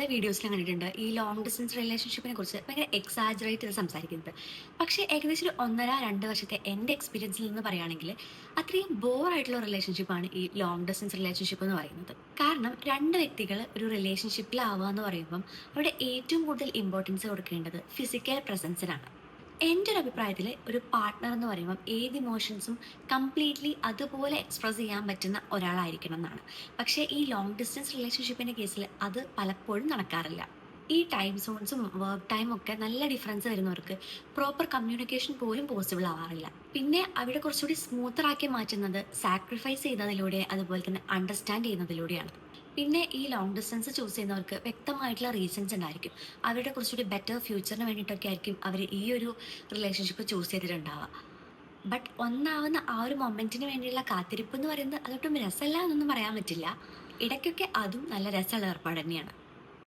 പല വീഡിയോസിലും കണ്ടിട്ടുണ്ട് ഈ ലോങ് ഡിസ്റ്റൻസ് റിലേഷൻഷിപ്പിനെ കുറിച്ച് ഭയങ്കര എക്സാജറേറ്റ് ചെയ്ത് സംസാരിക്കുന്നത്. പക്ഷേ ഏകദേശം ഒരു 1.5-2 വർഷത്തെ എൻ്റെ എക്സ്പീരിയൻസിൽ നിന്ന് പറയുകയാണെങ്കിൽ അത്രയും ബോറായിട്ടുള്ള റിലേഷൻഷിപ്പാണ് ഈ ലോങ് ഡിസ്റ്റൻസ് റിലേഷൻഷിപ്പ് എന്ന് പറയുന്നത്. കാരണം രണ്ട് വ്യക്തികൾ ഒരു റിലേഷൻഷിപ്പിലാവുക എന്ന് പറയുമ്പം അവിടെ ഏറ്റവും കൂടുതൽ ഇമ്പോർട്ടൻസ് കൊടുക്കേണ്ടത് ഫിസിക്കൽ പ്രസൻസിനാണ്. എൻ്റെ ഒരു അഭിപ്രായത്തിൽ ഒരു പാർട്ട്ണർ എന്ന് പറയുമ്പം ഏത് ഇമോഷൻസും കംപ്ലീറ്റ്ലി അതുപോലെ എക്സ്പ്രസ് ചെയ്യാൻ പറ്റുന്ന ഒരാളായിരിക്കണം എന്നാണ്. പക്ഷേ ഈ ലോങ് ഡിസ്റ്റൻസ് റിലേഷൻഷിപ്പിൻ്റെ കേസിൽ അത് പലപ്പോഴും നടക്കാറില്ല. ഈ ടൈം സോൺസും വർക്ക് ടൈമും ഒക്കെ നല്ല ഡിഫറൻസ് വരുന്നവർക്ക് പ്രോപ്പർ കമ്മ്യൂണിക്കേഷൻ പോലും പോസിബിൾ ആവാറില്ല. പിന്നെ അവിടെ കുറച്ചുകൂടി സ്മൂത്തറാക്കി മാറ്റുന്നത് സാക്രിഫൈസ് ചെയ്യുന്നതിലൂടെ അതുപോലെ തന്നെ അണ്ടർസ്റ്റാൻഡ് ചെയ്യുന്നതിലൂടെയാണ്. പിന്നെ ഈ ലോങ് ഡിസ്റ്റൻസ് ചൂസ് ചെയ്യുന്നവർക്ക് വ്യക്തമായിട്ടുള്ള റീസൺസ് ഉണ്ടായിരിക്കും. അവരുടെ കുറച്ചുകൂടി ബെറ്റർ ഫ്യൂച്ചറിന് വേണ്ടിയിട്ടൊക്കെ ആയിരിക്കും അവർ ഈ ഒരു റിലേഷൻഷിപ്പ് ചൂസ് ചെയ്തിട്ടുണ്ടാവുക. ബട്ട് ഒന്നാവുന്ന ആ ഒരു മൊമെന്റിന് വേണ്ടിയുള്ള കാത്തിരിപ്പ് എന്ന് പറയുന്നത് അതൊട്ടും രസമല്ല എന്നൊന്നും പറയാൻ പറ്റില്ല. ഇടയ്ക്കൊക്കെ അതും നല്ല രസമുള്ള ഏർപ്പാട് തന്നെയാണ്.